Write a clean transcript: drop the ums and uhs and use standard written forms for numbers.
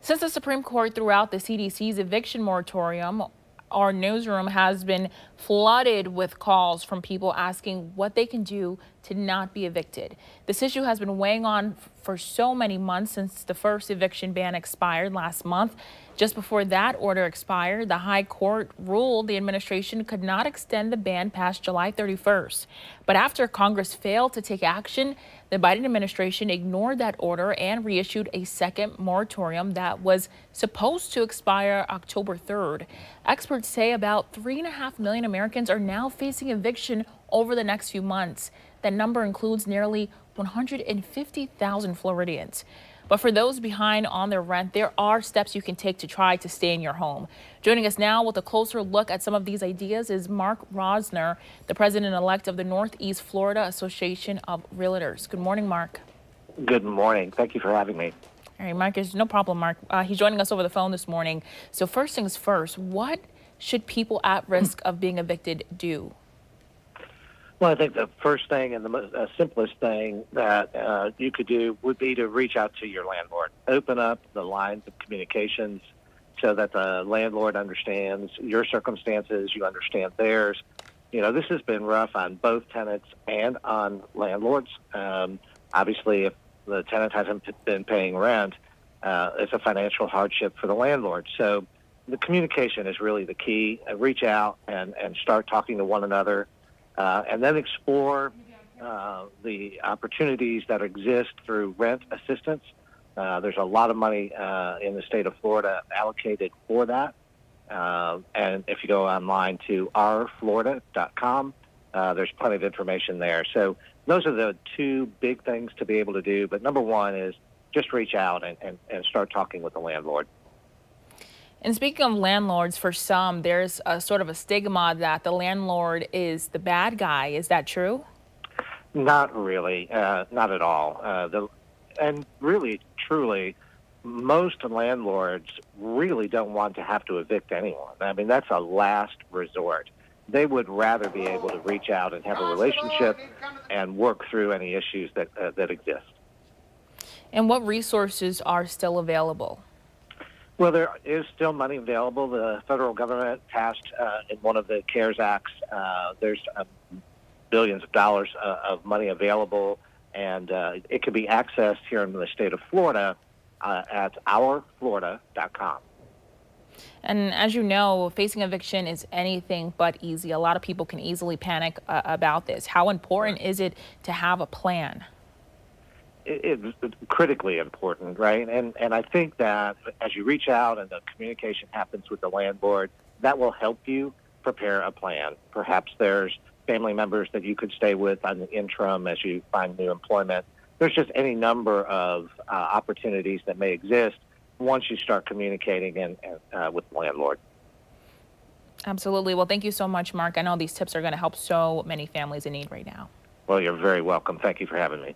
Since the Supreme Court threw out the CDC's eviction moratorium, our newsroom has been flooded with calls from people asking what they can do to not be evicted. This issue has been weighing on for so many months since the first eviction ban expired last month. Just before that order expired, the High Court ruled the administration could not extend the ban past July 31st. But after Congress failed to take action, the Biden administration ignored that order and reissued a second moratorium that was supposed to expire October 3rd. Experts say about 3.5 million Americans are now facing eviction over the next few months. That number includes nearly 150,000 Floridians. But for those behind on their rent, there are steps you can take to try to stay in your home. Joining us now with a closer look at some of these ideas is Mark Rosner, the president-elect of the Northeast Florida Association of Realtors. Good morning, Mark. Good morning. Thank you for having me. All right, Mark, no problem, Mark. He's joining us over the phone this morning. So first things first, what should people at risk of being evicted do? Well, I think the first thing and the simplest thing that you could do would be to reach out to your landlord. Open up the lines of communications so that the landlord understands your circumstances, you understand theirs. You know, this has been rough on both tenants and on landlords. Obviously, if the tenant hasn't been paying rent, it's a financial hardship for the landlord. So the communication is really the key. Reach out and start talking to one another. And then explore the opportunities that exist through rent assistance. There's a lot of money in the state of Florida allocated for that. And if you go online to ourflorida.com, there's plenty of information there. So those are the two big things to be able to do. But number one is just reach out and start talking with the landlord. And speaking of landlords, for some, there's a sort of a stigma that the landlord is the bad guy. Is that true? Not really. Not at all. And really, truly, most landlords really don't want to have to evict anyone. I mean, that's a last resort. They would rather be able to reach out and have a relationship and work through any issues that exist. And what resources are still available? Well, there is still money available. The federal government passed in one of the CARES Acts. There's billions of dollars of money available, and it can be accessed here in the state of Florida at ourflorida.com. And as you know, facing eviction is anything but easy. A lot of people can easily panic about this. How important is it to have a plan? It's critically important, right? And I think that as you reach out and the communication happens with the landlord, that will help you prepare a plan. Perhaps there's family members that you could stay with on the interim as you find new employment. There's just any number of opportunities that may exist once you start communicating with the landlord. Absolutely. Well, thank you so much, Mark. I know these tips are going to help so many families in need right now. Well, you're very welcome. Thank you for having me.